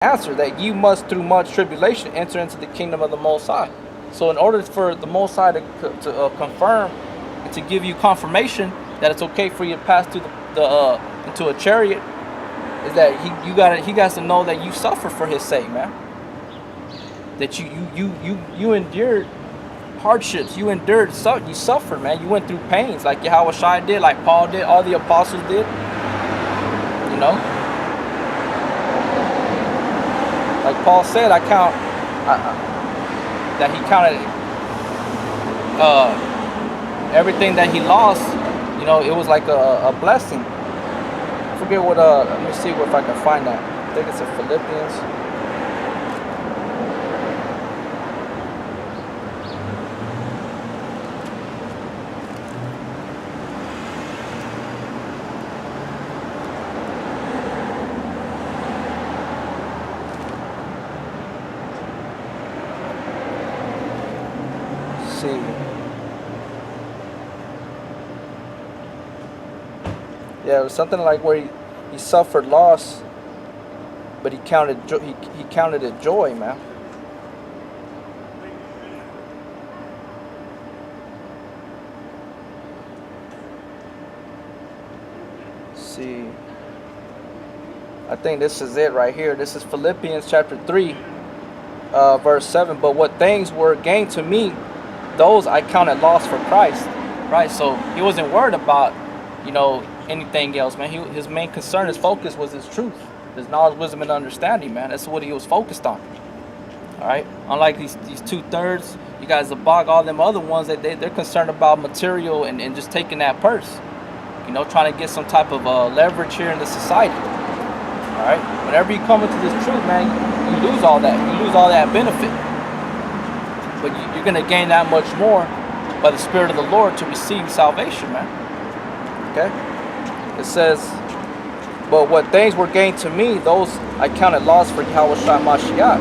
answer that you must through much tribulation enter into the kingdom of the Most High. So in order for the Most High to confirm and to give you confirmation that it's okay for you to pass through the into a chariot, is that he got to know that you suffer for his sake, man. That you endured hardships, you endured, you suffered, man. You went through pains like Yahweh Shai did, like Paul did, all the apostles did. You know, like Paul said, that he counted everything that he lost. You know, it was like a blessing. I forget what. Let me see if I can find that. I think it's in Philippians. See. Yeah, it was something like where he suffered loss, but he counted he counted it joy, man. See, I think this is it right here. This is Philippians chapter 3, verse 7. But what things were gained to me, those I counted loss for Christ. Right, so he wasn't worried about, you know, anything else, man. His main concern, his focus was his truth, his knowledge, wisdom, and understanding, man. That's what he was focused on. All right, unlike these 2/3, you guys, the bog, all them other ones, they're concerned about material and just taking that purse, you know, trying to get some type of leverage here in the society. All right, whenever you come into this truth, man, you lose all that. You lose all that benefit, but you're gonna gain that much more by the Spirit of the Lord to receive salvation, man. Okay? It says, but what things were gained to me, those I counted loss for Yahweh Shai Mashiach.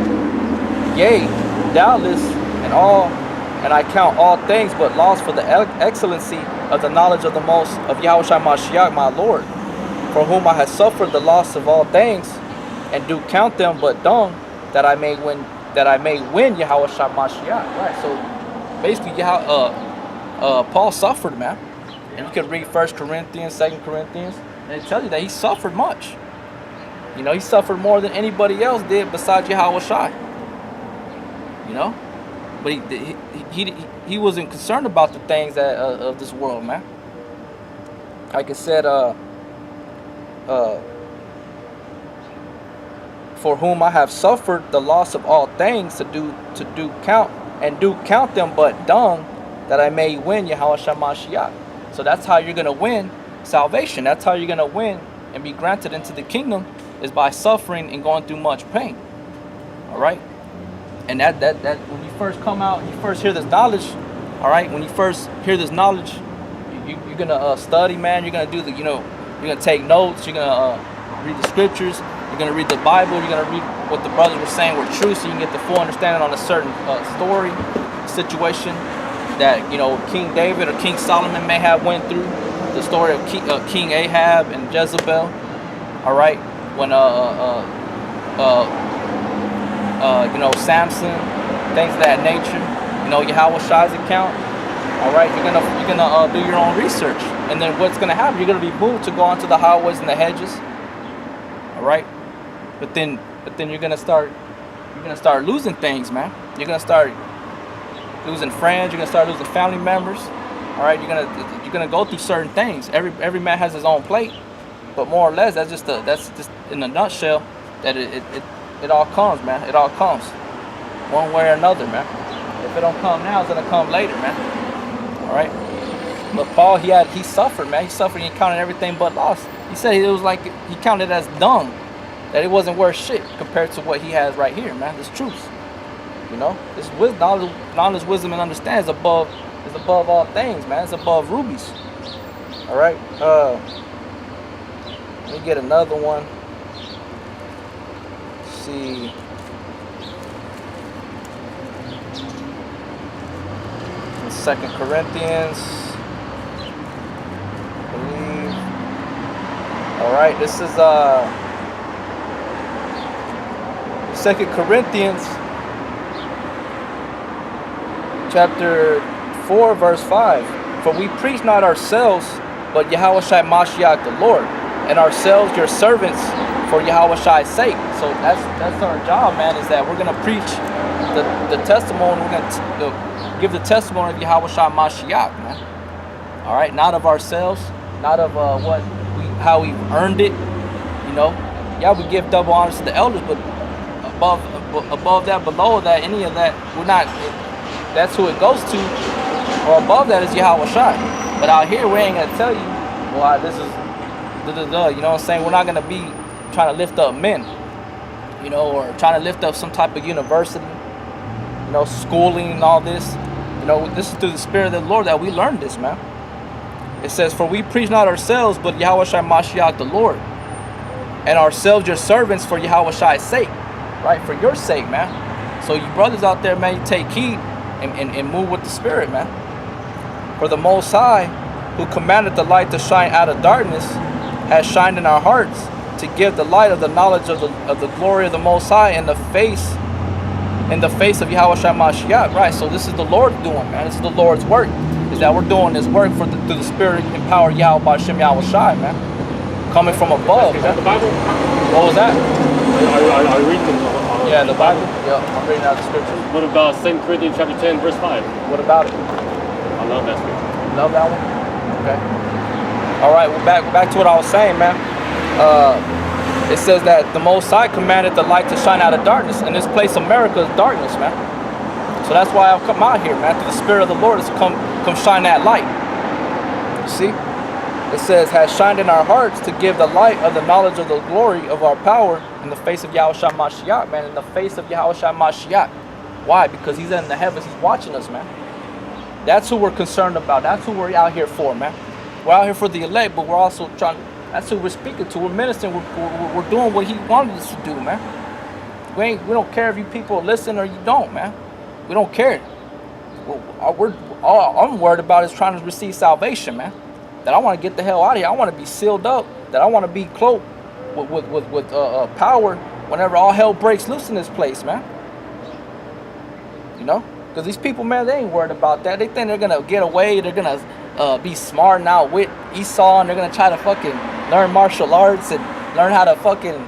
Yea, doubtless, and I count all things but loss for the excellency of the knowledge of Yahweh Shai Mashiach, my Lord, for whom I have suffered the loss of all things, and do count them but dung, that I may win Yahweh Shai Mashiach. Right. So basically, Paul suffered, man. And you can read 1 Corinthians, 2 Corinthians, and it tells you that he suffered much. You know, he suffered more than anybody else did besides Yahweh Shai. You know? But he wasn't concerned about the things of this world, man. Like I said, for whom I have suffered the loss of all things to do count them but dung, that I may win Yahweh Shai Mashiach. So that's how you're gonna win salvation. That's how you're gonna win and be granted into the kingdom, is by suffering and going through much pain. All right, and that when you first come out, you first hear this knowledge. All right, when you first hear this knowledge, you're gonna study, man. You're gonna you're gonna take notes. You're gonna read the scriptures. You're gonna read the Bible. You're gonna read what the brothers were saying were true, so you can get the full understanding on a certain story, situation that, you know, King David or King Solomon may have went through. The story of King Ahab and Jezebel. All right, when you know, Samson, things of that nature. You know, Yahweh Shai's account. All right, you're gonna do your own research, and then what's gonna happen? You're gonna be moved to go onto the highways and the hedges. All right, but then you're gonna start losing things, man. You're gonna start losing friends. You're gonna start losing family members. All right, you're gonna go through certain things. Every man has his own plate, but more or less, that's just in a nutshell that it all comes, man. It all comes, one way or another, man. If it don't come now, it's gonna come later, man. All right. But Paul, he suffered, man. He suffered. He counted everything but loss. He said it was like he counted it as dung, that it wasn't worth shit compared to what he has right here, man. This truth, you know. This knowledge, wisdom, and understanding is above all things, man. It's above rubies. All right. Let me get another one. Let's see. In 2 Corinthians, I believe. All right. This is 2 Corinthians chapter 4, verse 5. For we preach not ourselves, but Yahushua Mashiach the Lord, and ourselves your servants for Yahushua's sake. So that's our job, man, is that we're going to preach the testimony. We're going to give the testimony of Yahushua Mashiach, man. All right, not of ourselves, not of how we earned it, you know. Yeah, we give double honors to the elders, but above that, below that, any of that, we're not. That's who it goes to, or above that is Yahushua. But out here, we ain't gonna tell you, well, this is you know what I'm saying? We're not gonna be trying to lift up men, you know, or trying to lift up some type of university, you know, schooling and all this. You know, this is through the Spirit of the Lord that we learned this, man. It says, for we preach not ourselves, but Yahushua Mashiach the Lord, and ourselves your servants for Yahushua's sake, right? For your sake, man. So you brothers out there, man, you take heed and move with the Spirit, man. For the Most High, who commanded the light to shine out of darkness, has shined in our hearts to give the light of the knowledge of the glory of the Most High in the face of Yahushua Mashiach, right? So this is the Lord doing, man. This is the Lord's work. Is that we're doing this work through the Spirit and power of Yahweh Hashem Yahushua, man. Coming from above. Is that the Bible? What was that? I read them. Yeah, the Bible. Yeah, I'm reading out the scriptures. What about 2 Corinthians chapter 10, verse 5? What about it? I love that scripture. Love that one? Okay. All right, well, back to what I was saying, man. It says that the Most High commanded the light to shine out of darkness, and this place America is darkness, man. So that's why I've come out here, man. Through the Spirit of the Lord is to come shine that light. You see? It says, has shined in our hearts to give the light of the knowledge of the glory of our power in the face of Yahushua Mashiach, man. In the face of Yahushua Mashiach. Why? Because he's in the heavens. He's watching us, man. That's who we're concerned about. That's who we're out here for, man. We're out here for the elect, but we're also trying. That's who we're speaking to. We're ministering. We're doing what he wanted us to do, man. We don't care if you people listen or you don't, man. We don't care. All I'm worried about is trying to receive salvation, man. That I want to get the hell out of here. I want to be sealed up. That I want to be cloaked with power whenever all hell breaks loose in this place, man. You know? Because these people, man, they ain't worried about that. They think they're going to get away. They're going to be smart and outwit Esau. And they're going to try to fucking learn martial arts and learn how to fucking...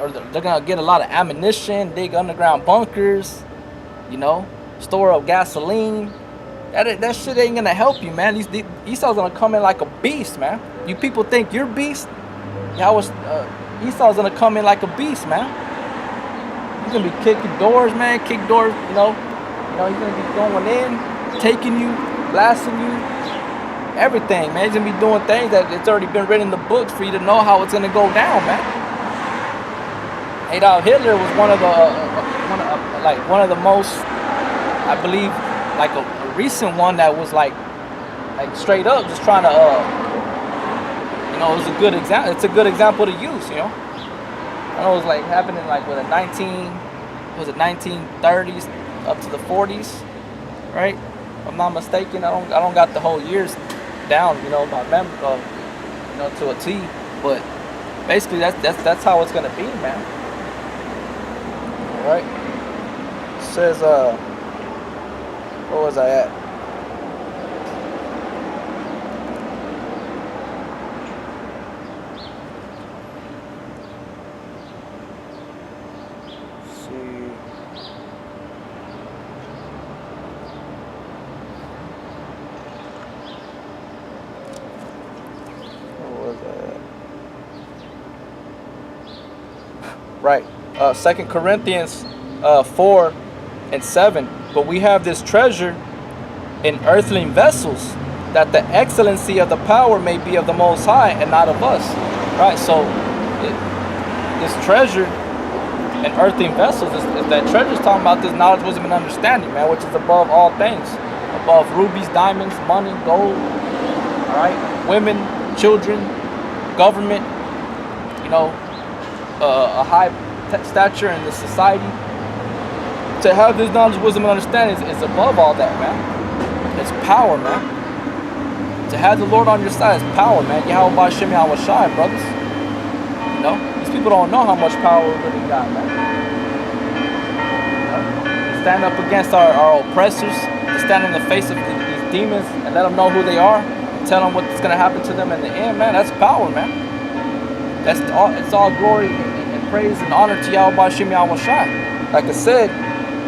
Or they're going to get a lot of ammunition, dig underground bunkers, you know, store up gasoline. That shit ain't going to help you, man. Esau's going to come in like a beast, man. You people think you're beast? Esau's going to come in like a beast, man. He's going to be kicking doors, man. Kick doors, you know, he's going to be going in, taking you, blasting you, everything, man. He's going to be doing things that it's already been written in the books for you to know how it's going to go down, man. Adolf Hitler was one of the most, I believe, like a recent one that was like straight up just trying to, you know, it was a good example. It's a good example to use, you know. I know it was like happening like with 1930s up to the 40s, right? If I'm not mistaken. I don't got the whole years down, you know, by memory, you know, to a T. But basically, that's how it's gonna be, man. All right. It says, where was I at? Right. 2 Corinthians 4 and 7. But we have this treasure in earthly vessels, that the excellency of the power may be of the Most High and not of us. Right. So this treasure in earthly vessels is that treasure is talking about this knowledge, wisdom, and understanding, man, which is above all things, above rubies, diamonds, money, gold. All right. Women, children, government. You know. A high stature in the society. To have this knowledge, wisdom, and understanding is above all that, man. It's power, man. To have the Lord on your side is power, man. Yahweh Hashem Yahushua, brothers. You know, these people don't know how much power we really got, man. stand up against our oppressors, to stand in the face of these demons and let them know who they are, and tell them what's going to happen to them in the end, man. That's power, man. It's all glory and praise and honor to Yahweh B'Shem Yahweh Shai. Like I said,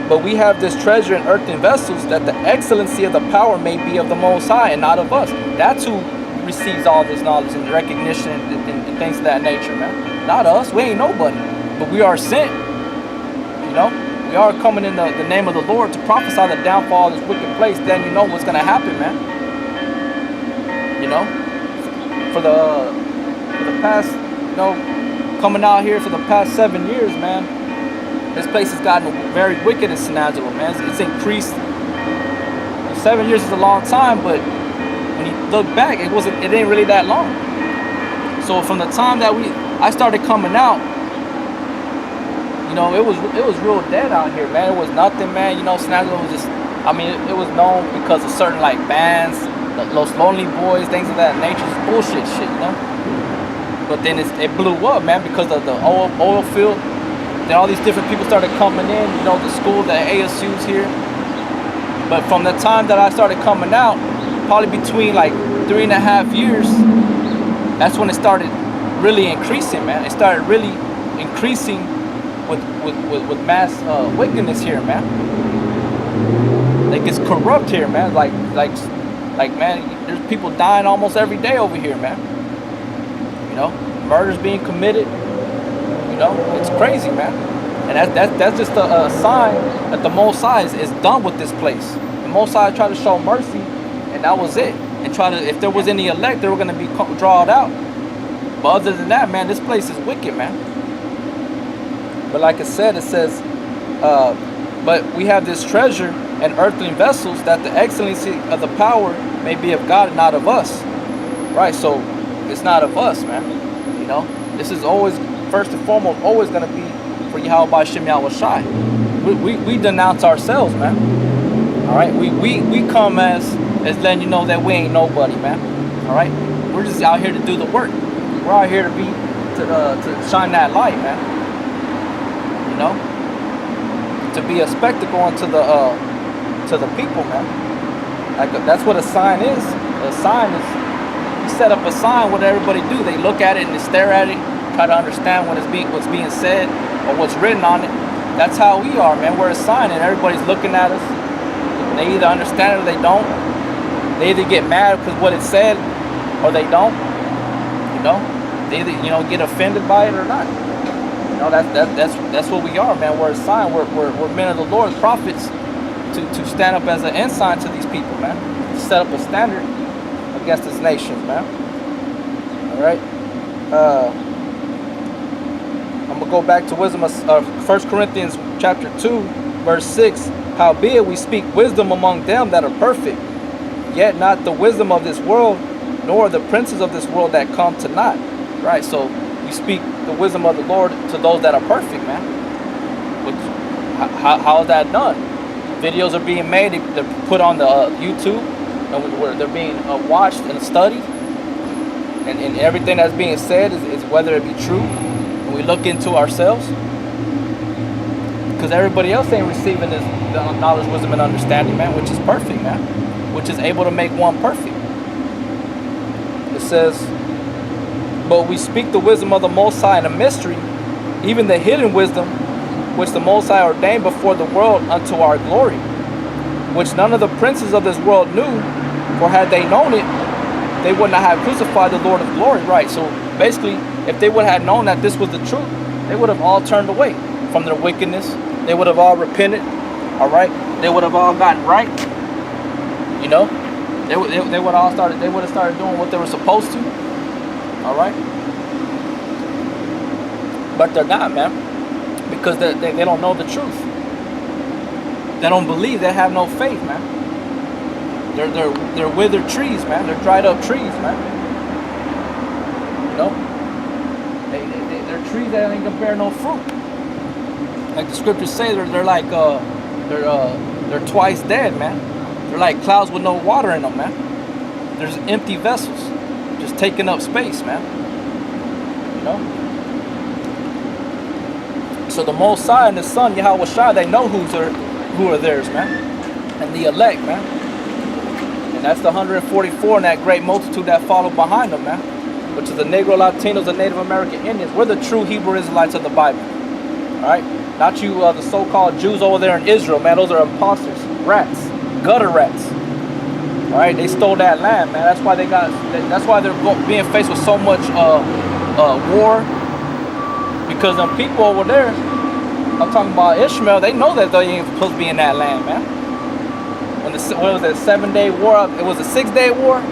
but we have this treasure in earthen vessels, that the excellency of the power may be of the Most High and not of us. That's who receives all this knowledge and recognition and things of that nature, man. Not us. We ain't nobody. But we are sent. You know? We are coming in the name of the Lord to prophesy the downfall of this wicked place. Then you know what's going to happen, man. You know? For the past, you know, coming out here for the past 7 years, man, this place has gotten very wicked in San Angelo, man. It's increased. 7 years is a long time, but when you look back, it ain't really that long. So from the time that I started coming out, you know, it was real dead out here, man. It was nothing, man. You know, San Angelo was just, I mean, it was known because of certain like bands, Los Lonely Boys, things of that nature, just bullshit shit, you know. But then it blew up, man, because of the oil field. Then all these different people started coming in, you know, the school, the ASU's here. But from the time that I started coming out, probably between like 3.5 years, that's when it started really increasing, man. It started really increasing with mass wickedness here, man. Like it's corrupt here, man. Like man, there's people dying almost every day over here, man. You know, murders being committed. You know, it's crazy, man. And that's just a sign that the Most High is done with this place. The Most High tried to show mercy, and that was it. And if there was any elect, they were going to be drawn out. But other than that, man, this place is wicked, man. But like I said, it says, but we have this treasure in earthly vessels, that the excellency of the power may be of God and not of us. Right? So it's not of us, man. You know, this is always, first and foremost, always going to be for Yahweh B'Shem Yahweh Shai. We denounce ourselves, man. All right, we come as letting you know that we ain't nobody, man. All right, we're just out here to do the work. We're out here to shine that light, man. You know, to be a spectacle unto the people, man. Like that's what a sign is. A sign is, you set up a sign. What everybody do? They look at it and they stare at it, try to understand what's being said or what's written on it. That's how we are, man. We're a sign, and everybody's looking at us. They either understand it or they don't. They either get mad because what it said, or they don't. You know, they either get offended by it or not. You know, that's what we are, man. We're a sign. We're men of the Lord, prophets, to stand up as an ensign to these people, man. To set up a standard against this nation, man. All right. I'm gonna go back to wisdom of 1 Corinthians chapter 2, verse 6. Howbeit we speak wisdom among them that are perfect, yet not the wisdom of this world, nor the princes of this world that come to naught. Right, so we speak the wisdom of the Lord to those that are perfect, man. How is that done? Videos are being made, they're put on the YouTube, where they're being watched and studied, and everything that's being said is whether it be true. And we look into ourselves, because everybody else ain't receiving this knowledge, wisdom, and understanding, man, which is perfect, man, which is able to make one perfect. It says, but we speak the wisdom of the Most High in a mystery, even the hidden wisdom, which the Most High ordained before the world unto our glory, which none of the princes of this world knew, for had they known it, they would not have crucified the Lord of glory. Right, so basically, if they would have known that this was the truth, they would have all turned away from their wickedness. They would have all repented. All right, they would have all gotten right. You know, they would have all started. They would have started doing what they were supposed to. All right, but they're not, man, because they don't know the truth. They don't believe. They have no faith, man. They're withered trees, man. They're dried up trees, man. You know, they're trees that ain't gonna bear no fruit. Like the scriptures say, they're like they're twice dead, man. They're like clouds with no water in them, man. There's empty vessels, just taking up space, man. You know. So the Most High and the Son, Yahweh Shai, they know who who are theirs, man, and the elect, man. And that's the 144 and that great multitude that follow behind them, man, which is the Negro Latinos, the Native American Indians. We're the true Hebrew Israelites of the Bible, all right? Not you, the so-called Jews over there in Israel, man. Those are imposters, rats, gutter rats. All right, they stole that land, man. That's why that's why they're being faced with so much war, because them people over there, I'm talking about Ishmael, they know that they ain't supposed to be in that land, man. When what was it, 7-day war? It was a 6-day war.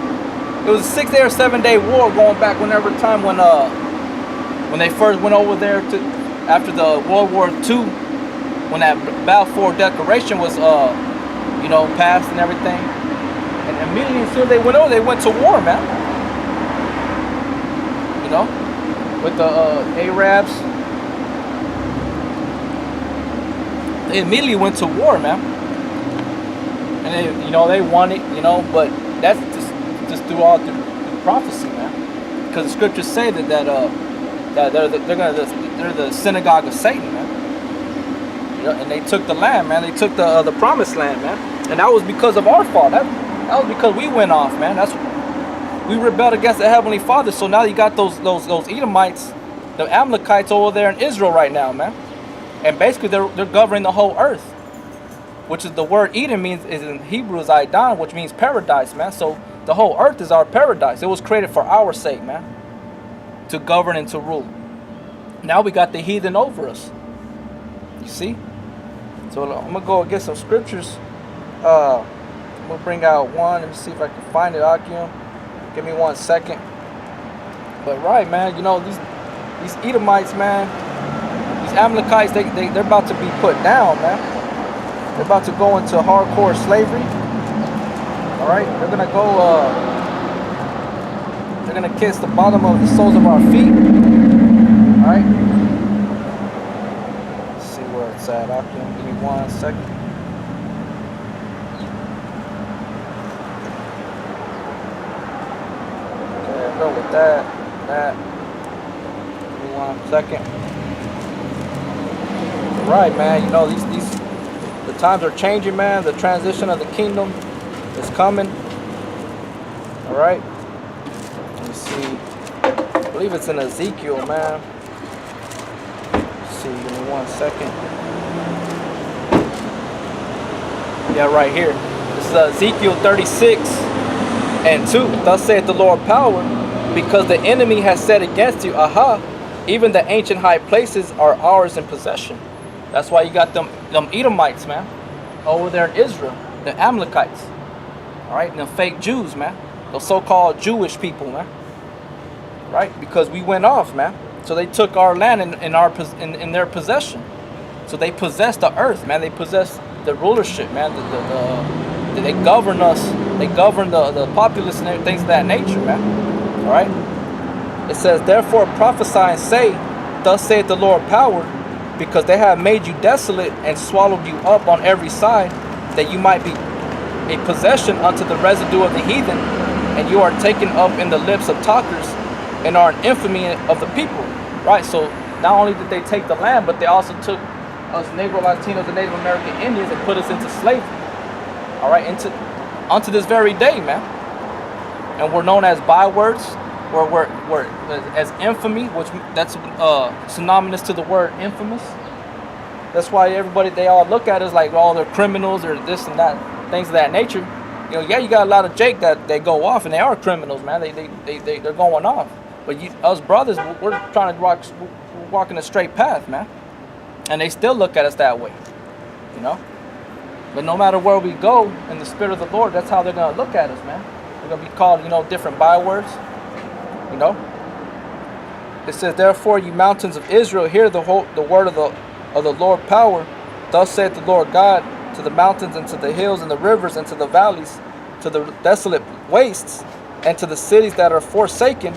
It was a 6-day or 7-day war going back whenever time when they first went over there to after the World War II, when that Balfour Declaration was passed and everything. And immediately as soon as they went over, they went to war, man. You know, with the Arabs. They immediately went to war, man. And they won it, but that's just through prophecy, man. Because the scriptures say that they're the synagogue of Satan, man. And they took the land, man. They took the promised land, man. And that was because of our fault. That was because we went off, man. We rebelled against the Heavenly Father. So now you got those Edomites, the Amalekites over there in Israel right now, man. And basically they're governing the whole earth, which is the word Eden is in Hebrew is Aidan, which means paradise, man. So the whole earth is our paradise. It was created for our sake, man, to govern and to rule. Now we got the heathen over us. You see? So I'm gonna go get some scriptures. I'm gonna bring out one. Let me see if I can find it, Akim. Give me 1 second. But right, man, these Edomites, man, these Amalekites, they're about to be put down, man. They're about to go into hardcore slavery. All right, they're gonna go. They're gonna kiss the bottom of the soles of our feet. All right. Let's see where it's at. Akim, give me 1 second. Go with that. Give me 1 second. Right, man. These the times are changing, man. The transition of the kingdom is coming. All right. Let me see. I believe it's in Ezekiel, man. Let's see. Give me 1 second. Yeah, right here. This is Ezekiel 36:2. Thus saith the Lord power. Because the enemy has said against you, aha, even the ancient high places are ours in possession. That's why you got them Edomites, man, over there in Israel, the Amalekites. All right, and the fake Jews, man, those so-called Jewish people, man. Right, because we went off, man. So they took our land in their possession. So they possess the earth, man. They possess the rulership, man. They govern us. They govern the populace and things of that nature, man. All right. It says, therefore prophesy and say, thus saith the Lord power, because they have made you desolate and swallowed you up on every side, that you might be a possession unto the residue of the heathen, and you are taken up in the lips of talkers, and are an infamy of the people. Right. So not only did they take the land, but they also took us Negro Latinos and Native American Indians and put us into slavery. All right, unto this very day, man. And we're known as bywords, or we're as infamy, which that's synonymous to the word infamous. That's why they all look at us like, oh, they're criminals or this and that, things of that nature. Yeah, you got a lot of Jake that they go off, and they are criminals, man. They're going off. But us brothers, we're trying to walk in a straight path, man. And they still look at us that way, But no matter where we go in the Spirit of the Lord, that's how they're gonna look at us, man. We're gonna be called, different bywords, It says, therefore, you mountains of Israel, hear the word of the Lord power. Thus saith the Lord God to the mountains and to the hills and the rivers and to the valleys, to the desolate wastes, and to the cities that are forsaken,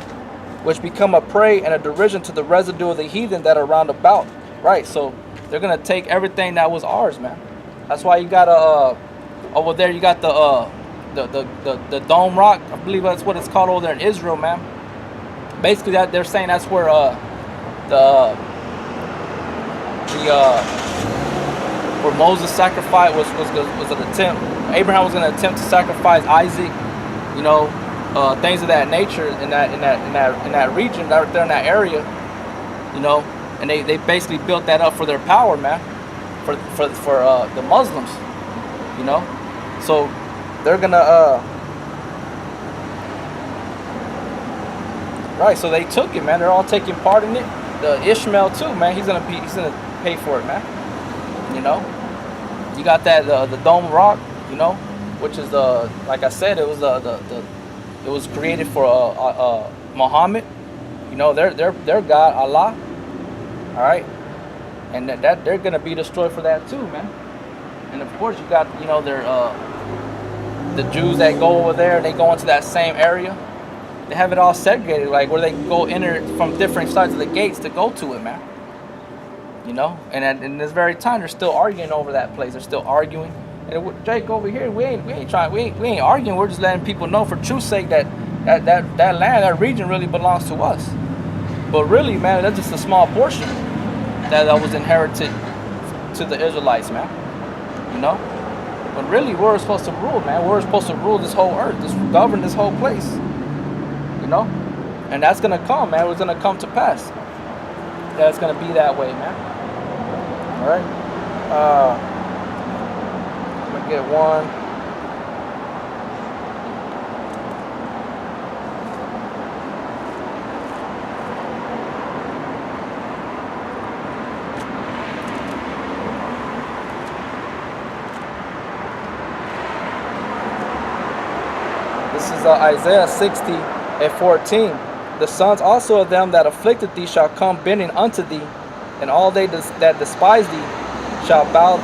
which become a prey and a derision to the residue of the heathen that are round about. Right, so they're gonna take everything that was ours, man. That's why you got over there. You got the Dome Rock. I believe that's what it's called over there in Israel, man. Basically, that they're saying that's where where Moses sacrificed was an attempt. Abraham was going to attempt to sacrifice Isaac, you know, things of that nature in that region, right there in that area, you know, and they basically built that up for their power, man, for the Muslims, you know, so they're gonna right, so they took it, man. They're all taking part in it. The Ishmael too, man. He's gonna pay for it, man. You know, you got that the Dome Rock, you know, which is like I said, it was it was created for Muhammad, you know, their God Allah, all right, and that they're gonna be destroyed for that too, man. And of course, you got, you know, the Jews that go over there, they go into that same area. They have it all segregated, like where they go enter from different sides of the gates to go to it, man. You know, and in this very time, they're still arguing over that place. They're still arguing. And Jake over here, we ain't arguing. We're just letting people know, for truth's sake, that land, that region really belongs to us. But really, man, that's just a small portion that was inherited to the Israelites, man. You know, but really, we're supposed to rule, man. We're supposed to rule this whole earth, govern this whole place. You know, and that's gonna come, man. It's gonna come to pass. That's gonna be that way, man. All right. I'm gonna get one. This is Isaiah 60:14. The sons also of them that afflicted thee shall come bending unto thee, and all they that despise thee shall bow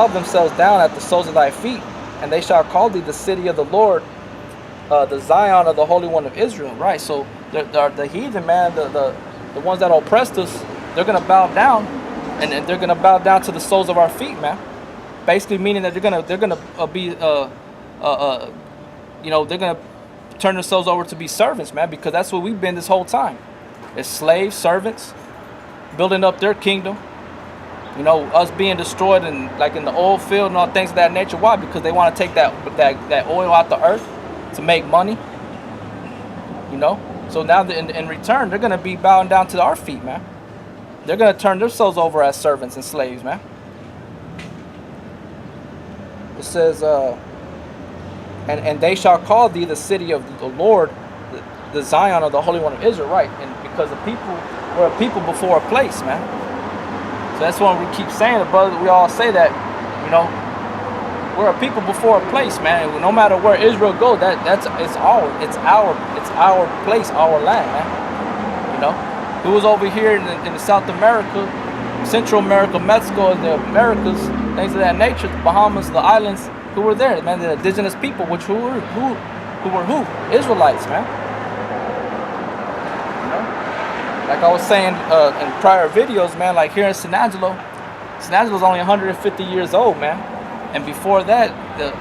themselves down at the soles of thy feet, and they shall call thee the city of the Lord, the Zion of the Holy One of Israel. Right. So the heathen, man, the ones that oppressed us, they're gonna bow down, and they're gonna bow down to the soles of our feet, man. Basically meaning that they're gonna be you know, they're gonna turn themselves over to be servants, man, because that's what we've been this whole time. It's slaves, servants, building up their kingdom. You know, us being destroyed in the oil field and all things of that nature. Why? Because they want to take that oil out the earth to make money. You know, so now in return, they're gonna be bowing down to our feet, man. They're gonna turn themselves over as servants and slaves, man. It says, and they shall call thee the city of the Lord, the Zion of the Holy One of Israel, right? And because we're a people before a place, man. So that's why we keep saying it, brother. We all say that, you know, we're a people before a place, man. And no matter where Israel goes, it's our place, our land, man. You know, who was over here in the South America, Central America, Mexico, the Americas, things of that nature, the Bahamas, the islands. Who were there, man? The indigenous people, which who were Israelites, man. You know, like I was saying in prior videos, man. Like here in San Angelo's only 150 years old, man. And before that,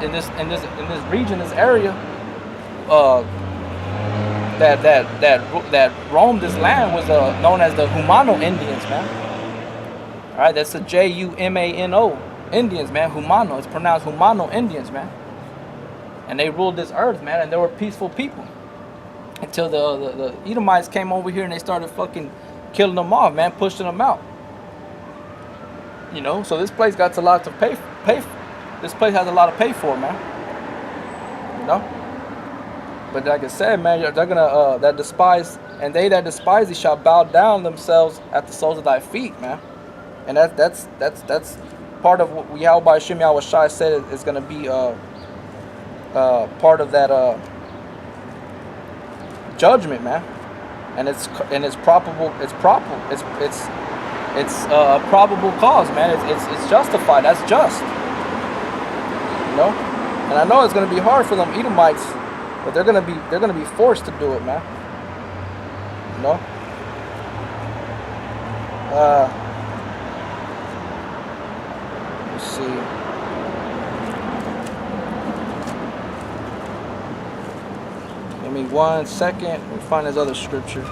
in this region, this area, that roamed this land was known as the Humano Indians, man. All right, that's the Jumano. Indians, man. Humano. It's pronounced Humano Indians, man. And they ruled this earth, man. And they were peaceful people until the Edomites came over here and they started fucking killing them off, man, pushing them out. You know, so this place got a lot to pay. This place has a lot to pay for, man. You know. But like I said, man, they're gonna that despise, and they that despise thee shall bow down themselves at the soles of thy feet, man. And that's part of what Yahweh Hashem Yahweh Shai said is going to be part of that judgment, man. And it's probable. It's a probable cause, man. It's justified. That's just. You know. And I know it's going to be hard for them Edomites, but they're going to be forced to do it, man. You know. See. Give me 1 second. We'll find this other scripture.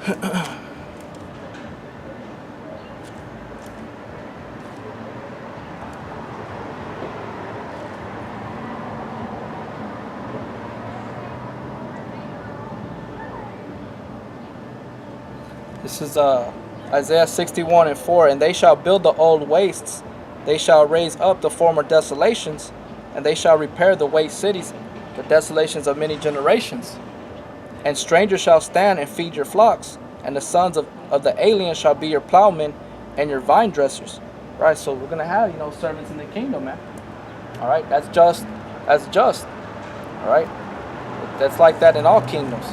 This is Isaiah 61:4. And they shall build the old wastes, they shall raise up the former desolations, and they shall repair the waste cities, the desolations of many generations. And strangers shall stand and feed your flocks, and the sons of the alien shall be your plowmen and your vine dressers. Right, so we're gonna have, servants in the kingdom, man. All right, that's just. That's just. All right, that's like that in all kingdoms.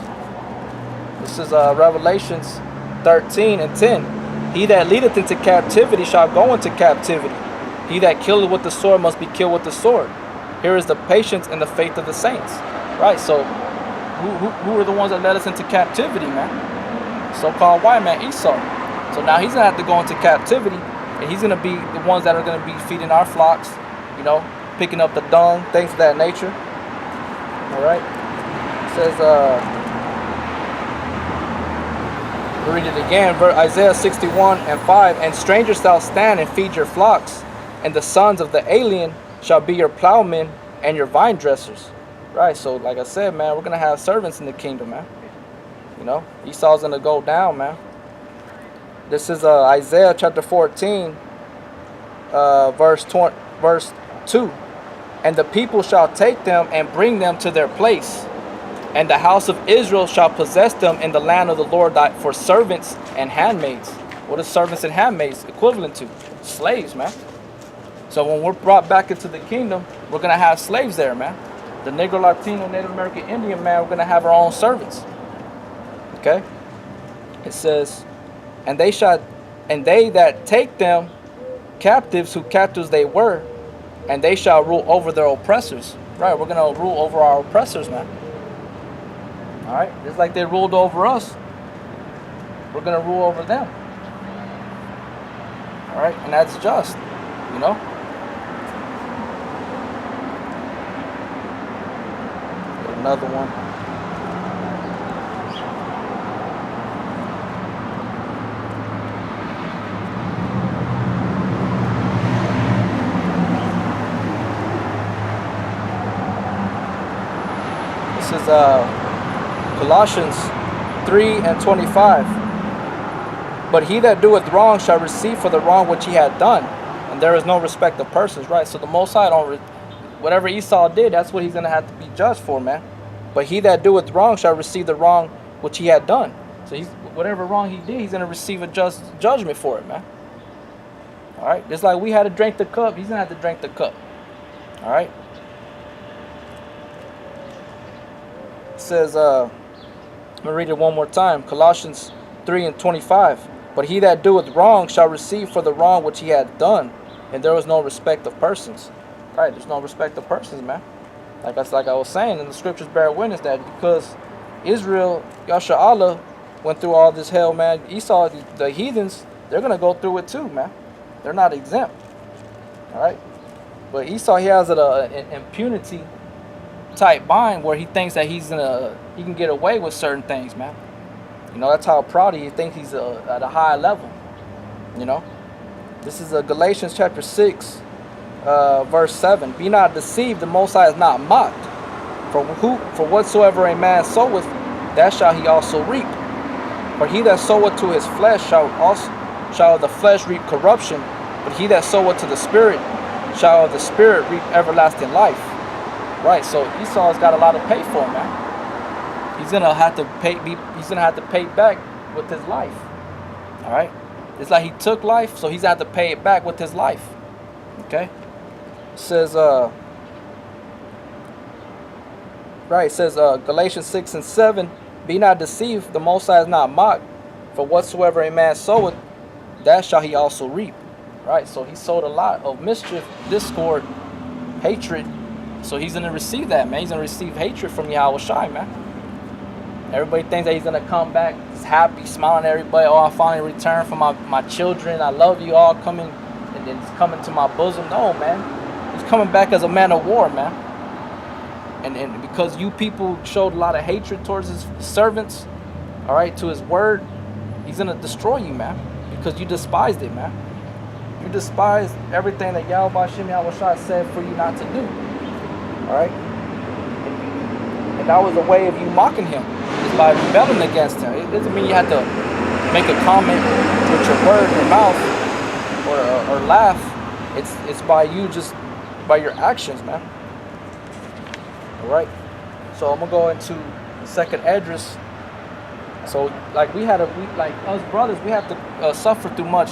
This is Revelations 13:10. He that leadeth into captivity shall go into captivity. He that killeth with the sword must be killed with the sword. Here is the patience and the faith of the saints. Right, so who are the ones that led us into captivity, man? So-called white man, Esau. So now he's gonna have to go into captivity, and he's gonna be the ones that are gonna be feeding our flocks, picking up the dung, things of that nature. All right. It says, we'll read it again. Isaiah 61:5. And strangers shall stand and feed your flocks, and the sons of the alien shall be your plowmen and your vine dressers. Right. So, like I said, man, we're gonna have servants in the kingdom, man. Esau's gonna go down, man. This is Isaiah chapter 14, verse 2. And the people shall take them and bring them to their place, and the house of Israel shall possess them in the land of the Lord for servants and handmaids. What is servants and handmaids equivalent to? Slaves, man. So when we're brought back into the kingdom, we're going to have slaves there, man. The Negro, Latino, Native American, Indian, man, we're going to have our own servants. Okay? It says, and they that take them captives, who captives they were, and they shall rule over their oppressors. Right, we're going to rule over our oppressors, man. All right, just like they ruled over us, we're going to rule over them. All right, and that's just, Another one. This is Colossians 3:25. But he that doeth wrong shall receive for the wrong which he had done, and there is no respect of persons. Right, so the Most High whatever Esau did, that's what he's gonna have to be judged for, man. But he that doeth wrong shall receive the wrong which he had done. So whatever wrong he did, he's gonna receive a just judgment for it, man. All right, just like we had to drink the cup, he's gonna have to drink the cup. All right. It says, I'm gonna read it one more time. Colossians 3:25. But he that doeth wrong shall receive for the wrong which he had done, and there was no respect of persons. Right, there's no respect of persons, man. Like I was saying, and the scriptures bear witness that because Israel, Yasha Allah, went through all this hell, man. Esau, the heathens, they're gonna go through it too, man. They're not exempt. All right, but Esau, he has an impunity type mind where he thinks that he can get away with certain things, man. That's how proud he thinks he's at a high level. This is Galatians chapter 6, verse 7. Be not deceived, the Most High is not mocked. For whatsoever a man soweth, that shall he also reap. For he that soweth to his flesh shall of the flesh reap corruption, but he that soweth to the Spirit shall of the Spirit reap everlasting life. Right, so Esau's got a lot to pay for, man. He's gonna have to pay. He's gonna have to pay back with his life. All right, it's like he took life, so he's gonna have to pay it back with his life. Okay, it says right. It says Galatians 6:7. Be not deceived, the Most High is not mocked. For whatsoever a man soweth, that shall he also reap. Right, so he sowed a lot of mischief, discord, hatred. So he's gonna receive that, man. He's gonna receive hatred from Yahweh Shai, man. Everybody thinks that he's gonna come back, he's happy, smiling at everybody. Oh, I finally returned for my children. I love you all, coming, and then he's coming to my bosom. No, man, he's coming back as a man of war, man. And because you people showed a lot of hatred towards his servants, all right, to his word, He's gonna destroy you, man, because you despised it, man. You despised everything that Yahweh Shem Yahushua said for you not to do. All right, and that was a way of you mocking him, is by rebelling against him. It doesn't mean you have to make a comment with your word, your mouth, or laugh. It's by you, just by your actions, man. All right. So I'm gonna go into the second address. So like we like us brothers, we have to suffer too much.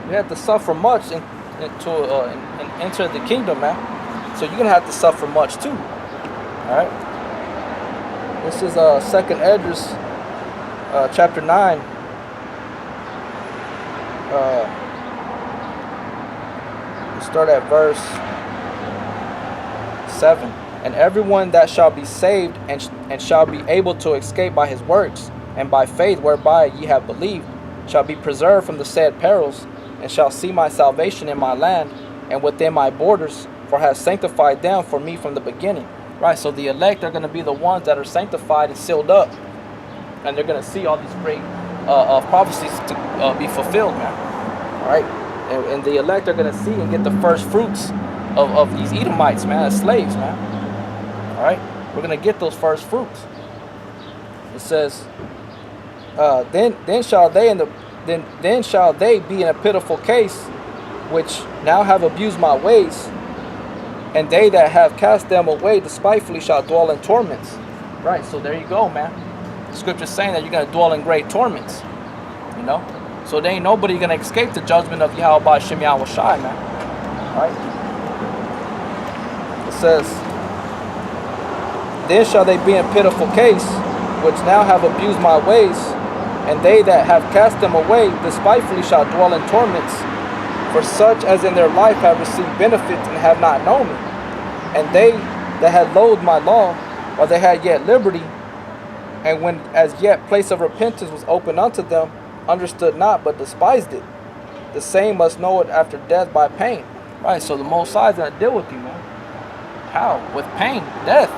We have to suffer much and enter the kingdom, man. So you're gonna have to suffer much too. All right. This is second address, chapter 9. We start at verse 7. And everyone that shall be saved and shall be able to escape by his works and by faith whereby ye have believed shall be preserved from the said perils, and shall see my salvation in my land and within my borders, for I have sanctified them for me from the beginning. Right, so the elect are going to be the ones that are sanctified and sealed up, and they're going to see all these great prophecies to be fulfilled, man. All right, and the elect are going to see and get the first fruits of these Edomites, man, as slaves, man. All right, we're going to get those first fruits. It says, then shall they be in a pitiful case, which now have abused my ways, and they that have cast them away despitefully shall dwell in torments. Right, so there you go, man. The scripture's saying that you're going to dwell in great torments. You know? So there ain't nobody going to escape the judgment of Yahweh Shem Yahushai, man. Right? It says, then shall they be in pitiful case, which now have abused my ways, and they that have cast them away despitefully shall dwell in torments. For such as in their life have received benefits and have not known me. And they that had loathed my law, while they had yet liberty, and when as yet place of repentance was open unto them, understood not, but despised it. The same must know it after death by pain. Right, so the Most High is going to deal with you, man. How? With pain, death.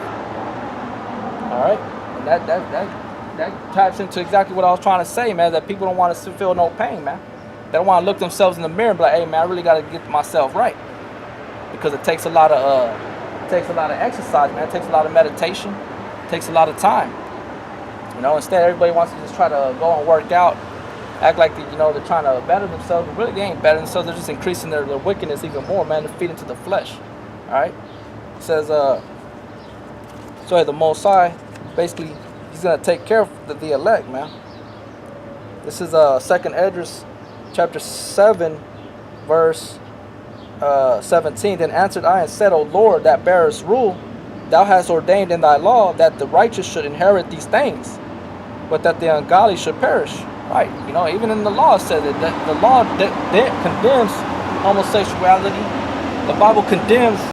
All right, and that taps into exactly what I was trying to say, man, that people don't want to feel no pain, man. They don't want to look themselves in the mirror and be like, hey, man, I really got to get myself right. Because it takes a lot of exercise, man. It takes a lot of meditation. It takes a lot of time. You know, instead, everybody wants to just try to go and work out, act like, you know, they're trying to better themselves. But really, they ain't better themselves. They're just increasing their wickedness even more, man. They're feeding to the flesh. All right? It says, so the Most High, basically, he's going to take care of the elect, man. This is second Esdras, chapter 7, verse 17. Then answered I and said, O Lord, that bearest rule, thou hast ordained in thy law that the righteous should inherit these things, but that the ungodly should perish. Right, you know, even in the law it says that the law condemns homosexuality. The Bible condemns